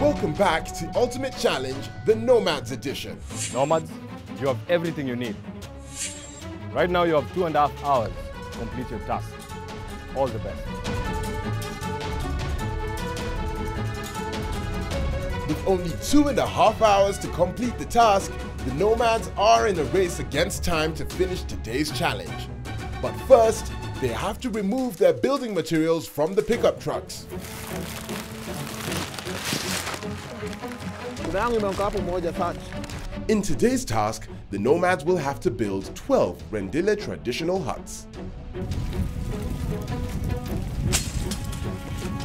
Welcome back to Ultimate Challenge, the Nomads Edition. Nomads, you have everything you need. Right now you have 2.5 hours to complete your task. All the best. With only 2.5 hours to complete the task, the Nomads are in a race against time to finish today's challenge. But first, they have to remove their building materials from the pickup trucks. In today's task, the Nomads will have to build 12 Rendille traditional huts.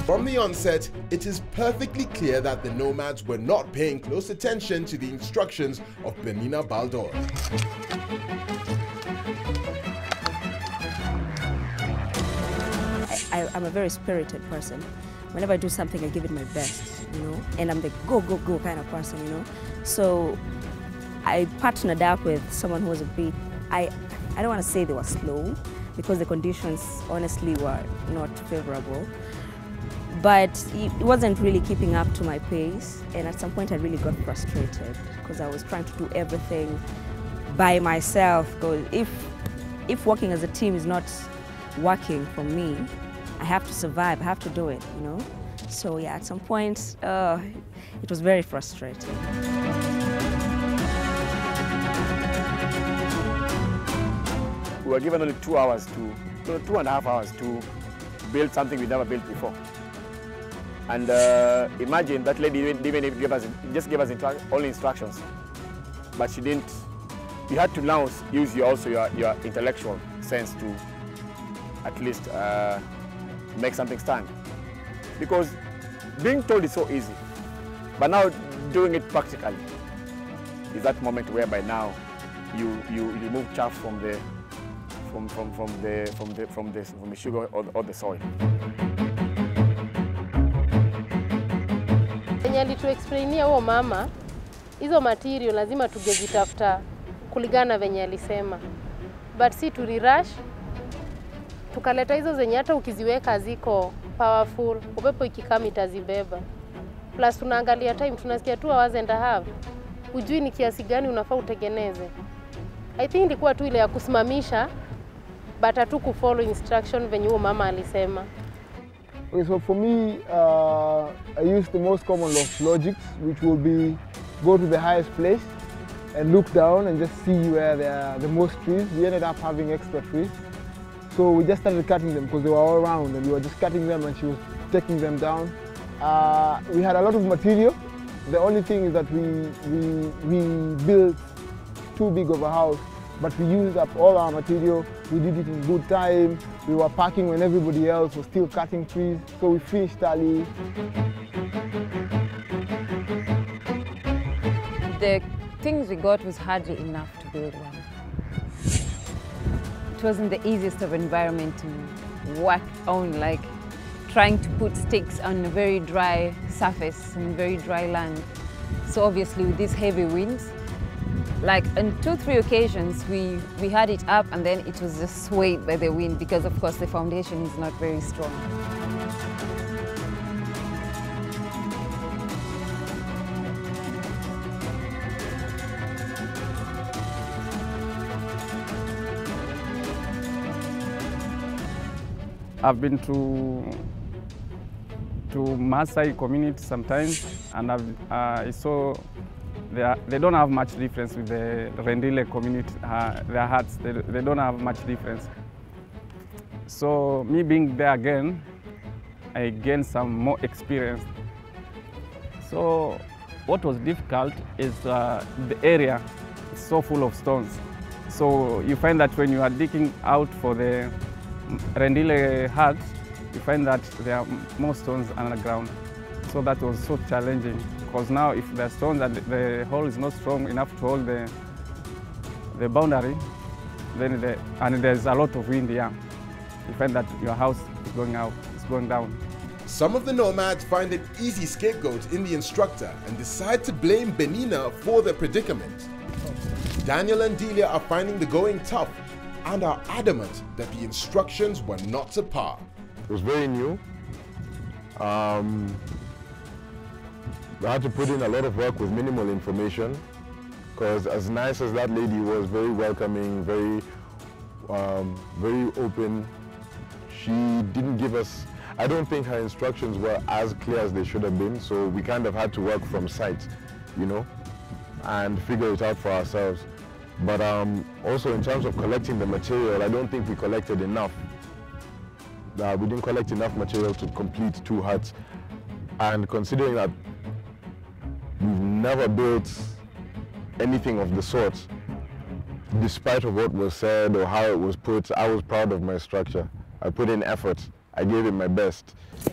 From the onset, it is perfectly clear that the Nomads were not paying close attention to the instructions of Benina Baldor. I'm a very spirited person. Whenever I do something, I give it my best, you know, and I'm the go, go, go kind of person, you know. So I partnered up with someone who was a bit, I don't want to say they were slow, because the conditions honestly were not favorable. But it wasn't really keeping up to my pace, and at some point I really got frustrated because I was trying to do everything by myself. Because if working as a team is not working for me, I have to survive, I have to do it, you know? So yeah, at some point, it was very frustrating. We were given only 2.5 hours to build something we never built before. And imagine that lady didn't give us, just gave us only instructions, but she didn't. You had to now use your intellectual sense to at least make something stand. Because being told is so easy, but now doing it practically is that moment whereby now you remove chaff from the sugar or the soil. Venye alituexplainia huo mama, hizo material lazima tungezitafuta kulingana venye alisema. But si tulirush, tukaleta hizo zenye hata ukiziweka ziko powerful, upepo ikikama itazibeba. Plus tunaangalia time, tunasikia 2 hours and a half. Hujui ni kiasi gani unafaa utengeneze. I think ilikuwa tu ile ya kusimamisha, but hatu kufollow instruction venye huo mama alisema. Okay, so for me, I use the most common of logics, which will be go to the highest place and look down and just see where there are the most trees. We ended up having extra trees. So we just started cutting them because they were all around, and we were just cutting them and she was taking them down. We had a lot of material. The only thing is that we built too big of a house, but we used up all our material. We did it in good time. We were packing when everybody else was still cutting trees, so we finished early. The things we got was hardly enough to build one. It wasn't the easiest of environment to work on, like trying to put sticks on a very dry surface and very dry land. So obviously with these heavy winds, like on 2-3 occasions we had it up and then it was just swayed by the wind because of course the foundation is not very strong. I've been to Maasai community sometimes, and I saw they don't have much difference with the Rendille community. Their huts, they don't have much difference. So me being there again, I gained some more experience. So what was difficult is the area is so full of stones. So you find that when you are digging out for the Rendille hut, you find that there are more stones underground. So that was so challenging, because now if the stones and the hole is not strong enough to hold the boundary, then and there's a lot of wind here, you find that your house is going out, it's going down. Some of the Nomads find an easy scapegoat in the instructor and decide to blame Benina for their predicament. Daniel and Delia are finding the going tough and are adamant that the instructions were not to par. It was very new. We had to put in a lot of work with minimal information, because as nice as that lady was, very welcoming, very open, she didn't give us, I don't think her instructions were as clear as they should have been, so we kind of had to work from sight, you know, and figure it out for ourselves. But also in terms of collecting the material, I don't think we collected enough. We didn't collect enough material to complete 2 huts. And considering that we've never built anything of the sort, despite of what was said or how it was put, I was proud of my structure. I put in effort. I gave it my best. So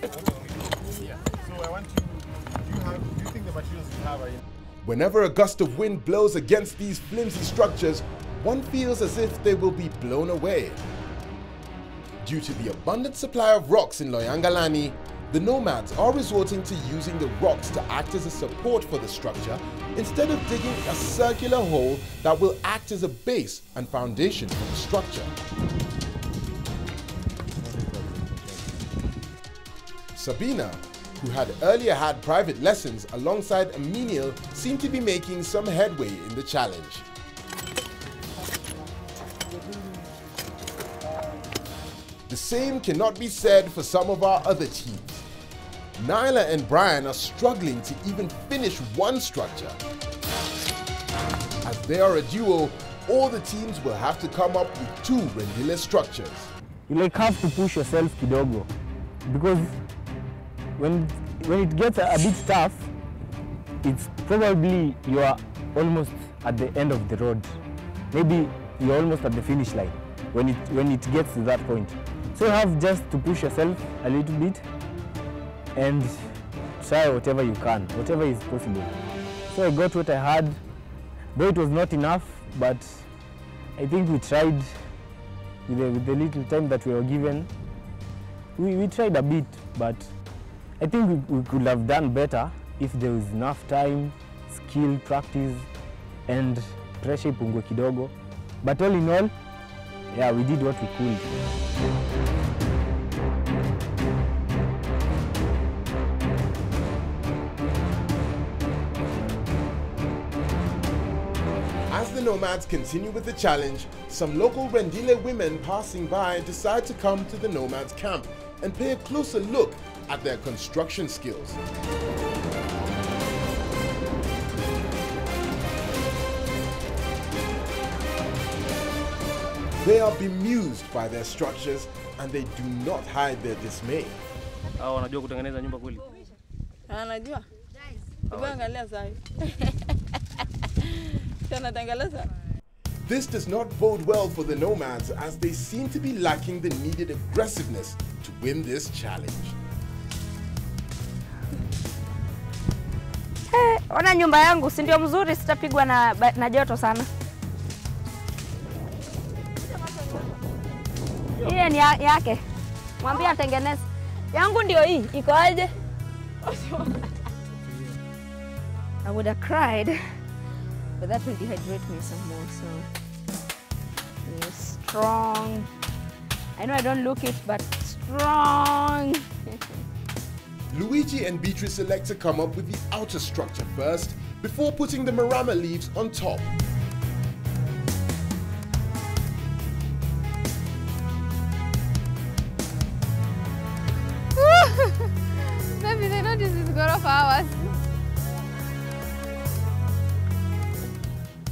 I want you, do you think the materials you have are in? Whenever a gust of wind blows against these flimsy structures, one feels as if they will be blown away. Due to the abundant supply of rocks in Loyangalani, the nomads are resorting to using the rocks to act as a support for the structure instead of digging a circular hole that will act as a base and foundation for the structure. Sabina, who had earlier had private lessons alongside a menial, seemed to be making some headway in the challenge. The same cannot be said for some of our other teams. Nyla and Brian are struggling to even finish one structure. As they are a duo, all the teams will have to come up with 2 Rendile structures. You have to push yourself kidogo, because when it gets a bit tough, it's probably you are almost at the end of the road. Maybe you're almost at the finish line when it gets to that point. So you have just to push yourself a little bit and try whatever you can, whatever is possible. So I got what I had, though it was not enough, but I think we tried with the little time that we were given. We tried a bit, but I think we could have done better if there was enough time, skill, practice, and pressure ipungue kidogo. But all in all, yeah, we did what we could. As the nomads continue with the challenge, some local Rendile women passing by decide to come to the nomads camp and pay a closer look at their construction skills. They are bemused by their structures and they do not hide their dismay. Wanajua kutengeneza nyumba kweli? Anajua. Angalia sasa. Tunatengeneza. This does not bode well for the nomads as they seem to be lacking the needed aggressiveness to win this challenge. Hey, ona nyumba yangu, si ndio mzuri, sitapigwa na joto sana. Hii ni yake. Mwambie atengeneze. Yangu ndio hii, iko aje? I would have cried, but that will dehydrate me some more, so it's strong. I know I don't look it, but strong. Luigi and Beatrice select to come up with the outer structure first before putting the marama leaves on top. Maybe they know this is good of ours.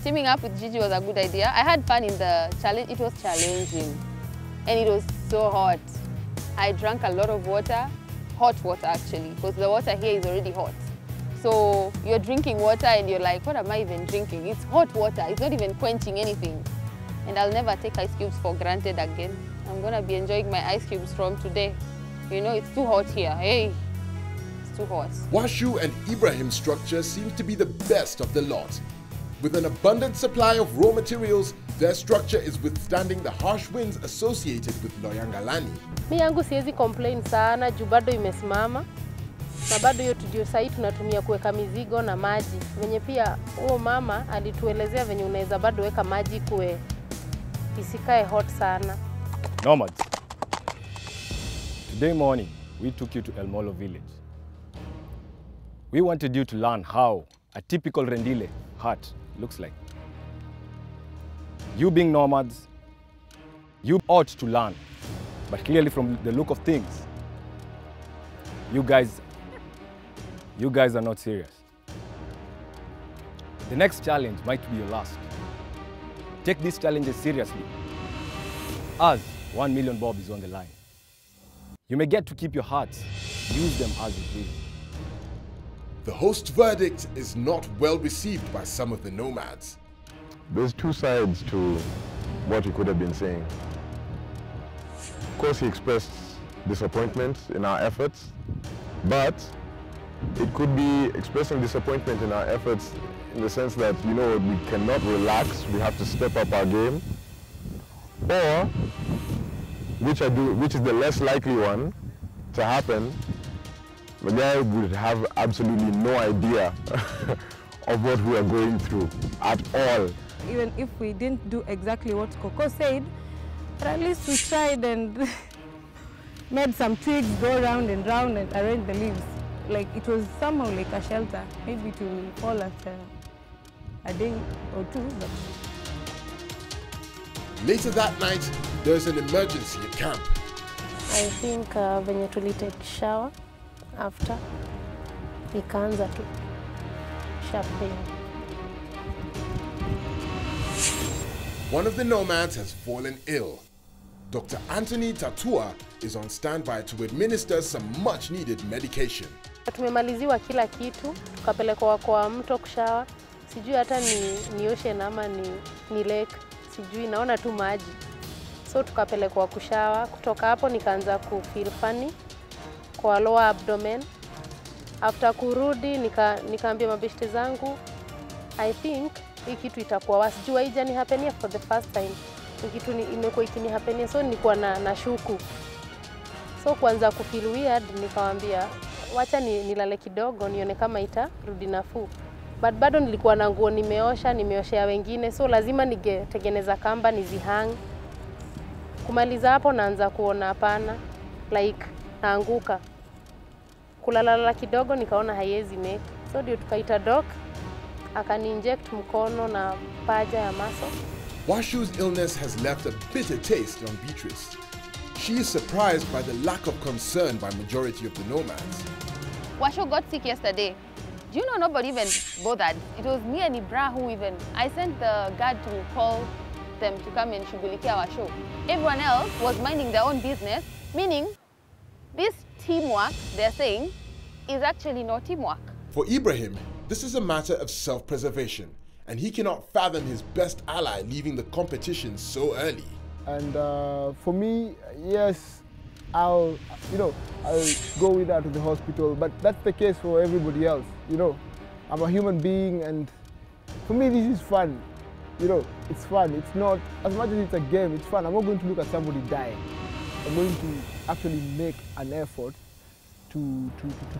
Teaming up with Gigi was a good idea. I had fun in the challenge. It was challenging and it was so hot. I drank a lot of water, hot water actually, because the water here is already hot. So you're drinking water and you're like, what am I even drinking? It's hot water. It's not even quenching anything. And I'll never take ice cubes for granted again. I'm gonna be enjoying my ice cubes from today. You know, it's too hot here. Hey, it's too hot. Washu and Ibrahim's structure seems to be the best of the lot. With an abundant supply of raw materials, their structure is withstanding the harsh winds associated with Loyangalani. Mi yangu siwezi complain sana juu bado imesimama. Na bado hiyo ndio sasa tunatumia kuweka mizigo na maji. Venye pia huo mama alituelezea venye unaweza bado weka maji kue isikae hot sana. Nomads, today morning we took you to El Molo village. We wanted you to learn how a typical Rendile hut looks like. You being nomads, you ought to learn, but clearly from the look of things, you guys are not serious. The next challenge might be your last. Take these challenges seriously, as 1 million bob is on the line. You may get to keep your huts, use them as you please. The host verdict is not well received by some of the nomads. There's two sides to what he could have been saying. Of course, he expressed disappointment in our efforts, but it could be expressing disappointment in our efforts in the sense that, you know, we cannot relax, we have to step up our game, or, which is the less likely one to happen, the guy would have absolutely no idea of what we are going through at all. Even if we didn't do exactly what Coco said, but at least we tried and made some twigs go round and round and arrange the leaves. Like it was somehow like a shelter. Maybe it will fall after a day or two. But Later that night, there's an emergency at camp. I think venye tulitake shower after ikaanza tu sharp pain. One of the nomads has fallen ill. Dr. Anthony Tatua is on standby to administer some much-needed medication. Tumemaliziwa kila kitu, tukapelekwa kwa mto kushawa. Sijui hata ni ocean ama ni lake, sijui, naona tu maji. So tukapelekwa kushawa, kutoka hapo nikaanza kufeel funny kwa lower abdomen. After kurudi nikaambia mabeshte zangu, I think hii kitu itakuwa worse. Juu haijani hapenia for the first time. Hii kitu imekuwa ikini hapenia, so nilikuwa na shuku. So kuanza kufeel weird, nikawaambia wacha nilale kidogo nione kama itarudi nafuu. But bado nilikuwa na nguo nimeoshea wengine, so lazima nigetengeneza kamba nizihang. Kumaliza hapo naanza kuona hapana, like naanguka. Kulalala kidogo nikaona haiwezi make. So ndio tukaita doc, akani-inject mkono na paja ya maso. Washu's illness has left a bitter taste on Beatrice. She is surprised by the lack of concern by majority of the nomads. Washu got sick yesterday. Do you know nobody even bothered? It was me and Ibra who I sent the guard to call them to come and shughulikia Washu. Everyone else was minding their own business, meaning this teamwork they're saying is actually not teamwork. For Ibrahim, this is a matter of self-preservation, and he cannot fathom his best ally leaving the competition so early. And for me, yes, I'll go with her to the hospital, but that's the case for everybody else, you know. I'm a human being, and for me this is fun, you know, it's fun. It's not, as much as it's a game, it's fun. I'm not going to look at somebody die. I'm going to actually make an effort to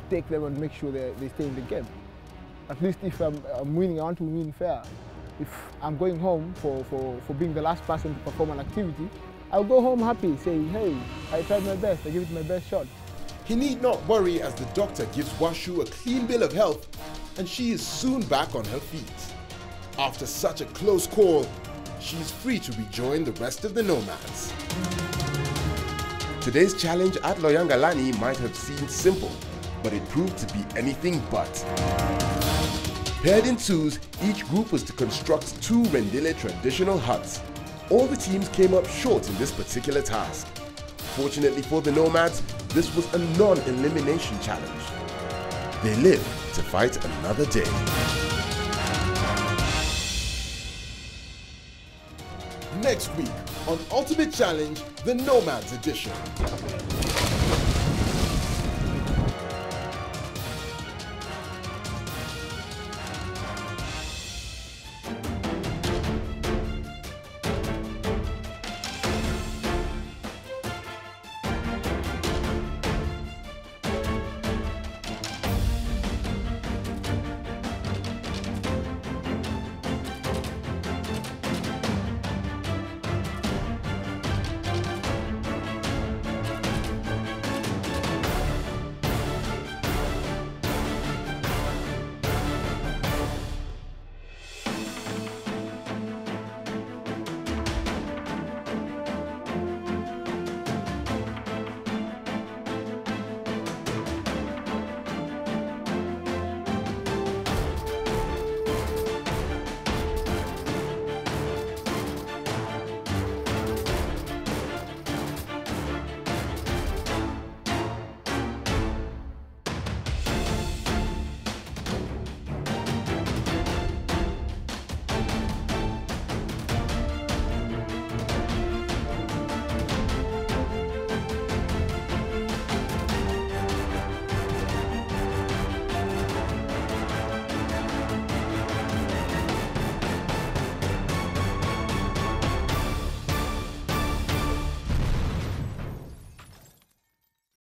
take them and make sure they stay in the game. At least if I'm winning, I want to win fair. If I'm going home for being the last person to perform an activity, I'll go home happy, saying, hey, I tried my best, I gave it my best shot. He need not worry as the doctor gives Washu a clean bill of health, and she is soon back on her feet. After such a close call, she is free to rejoin the rest of the nomads. Today's challenge at Loyangalani might have seemed simple, but it proved to be anything but. Paired in twos, each group was to construct 2 Rendile traditional huts. All the teams came up short in this particular task. Fortunately for the nomads, this was a non-elimination challenge. They live to fight another day. Next week on Ultimate Challenge, the Nomads Edition.